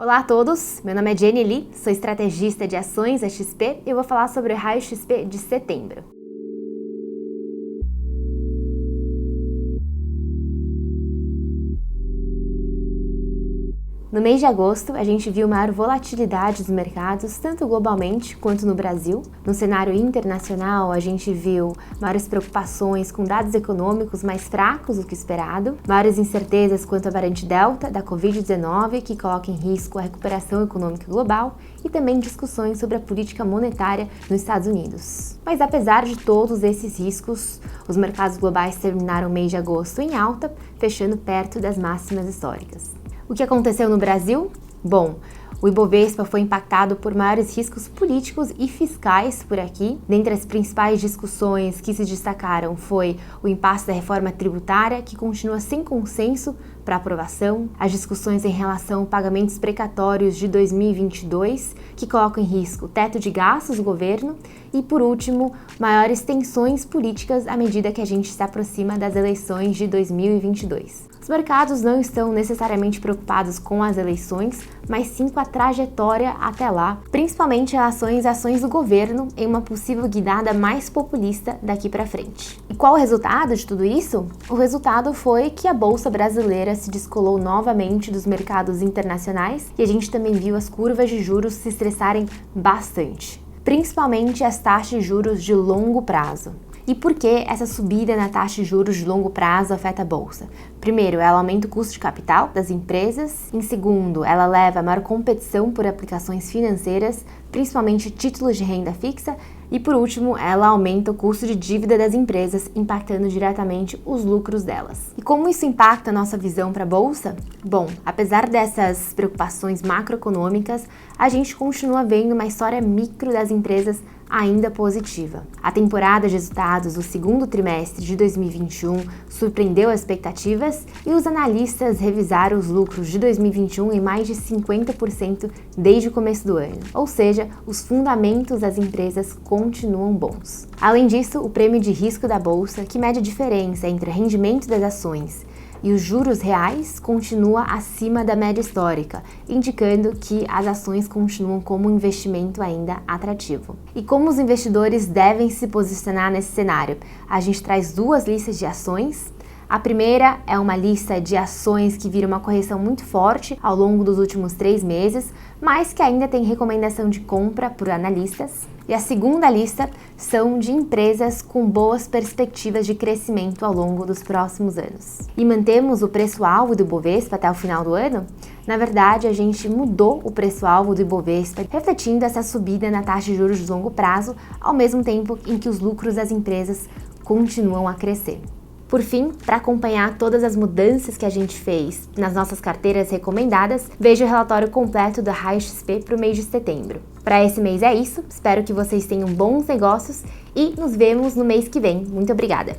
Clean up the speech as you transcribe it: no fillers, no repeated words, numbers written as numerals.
Olá a todos, meu nome é Jenny Lee, sou estrategista de ações da XP e eu vou falar sobre o raio XP de setembro. No mês de agosto, a gente viu maior volatilidade dos mercados, tanto globalmente quanto no Brasil. No cenário internacional, a gente viu maiores preocupações com dados econômicos mais fracos do que esperado, maiores incertezas quanto à variante Delta da Covid-19, que coloca em risco a recuperação econômica global, e também discussões sobre a política monetária nos Estados Unidos. Mas apesar de todos esses riscos, os mercados globais terminaram o mês de agosto em alta, fechando perto das máximas históricas. O que aconteceu no Brasil? Bom, o Ibovespa foi impactado por maiores riscos políticos e fiscais por aqui. Dentre as principais discussões que se destacaram foi o impasse da reforma tributária, que continua sem consenso para aprovação, as discussões em relação a pagamentos precatórios de 2022, que colocam em risco o teto de gastos do governo, e, por último, maiores tensões políticas à medida que a gente se aproxima das eleições de 2022. Os mercados não estão necessariamente preocupados com as eleições, mas sim com a trajetória até lá, principalmente em relação às ações do governo em uma possível guinada mais populista daqui para frente. E qual o resultado de tudo isso? O resultado foi que a Bolsa Brasileira se descolou novamente dos mercados internacionais e a gente também viu as curvas de juros se estressarem bastante, principalmente as taxas de juros de longo prazo. E por que essa subida na taxa de juros de longo prazo afeta a bolsa? Primeiro, ela aumenta o custo de capital das empresas. Em segundo, ela leva a maior competição por aplicações financeiras, principalmente títulos de renda fixa. E por último, ela aumenta o custo de dívida das empresas, impactando diretamente os lucros delas. E como isso impacta a nossa visão para a bolsa? Bom, apesar dessas preocupações macroeconômicas, a gente continua vendo uma história micro das empresas ainda positiva. A temporada de resultados do segundo trimestre de 2021 surpreendeu as expectativas e os analistas revisaram os lucros de 2021 em mais de 50% desde o começo do ano. Ou seja, os fundamentos das empresas continuam bons. Além disso, o prêmio de risco da bolsa, que mede a diferença entre o rendimento das ações e os juros reais, continua acima da média histórica, indicando que as ações continuam como um investimento ainda atrativo. E como os investidores devem se posicionar nesse cenário? A gente traz duas listas de ações. A primeira é uma lista de ações que viram uma correção muito forte ao longo dos últimos 3 meses, mas que ainda tem recomendação de compra por analistas. E a segunda lista são de empresas com boas perspectivas de crescimento ao longo dos próximos anos. E mantemos o preço-alvo do Ibovespa até o final do ano? Na verdade, a gente mudou o preço-alvo do Ibovespa, refletindo essa subida na taxa de juros de longo prazo, ao mesmo tempo em que os lucros das empresas continuam a crescer. Por fim, para acompanhar todas as mudanças que a gente fez nas nossas carteiras recomendadas, veja o relatório completo da raio XP para o mês de setembro. Para esse mês é isso, espero que vocês tenham bons negócios e nos vemos no mês que vem. Muito obrigada!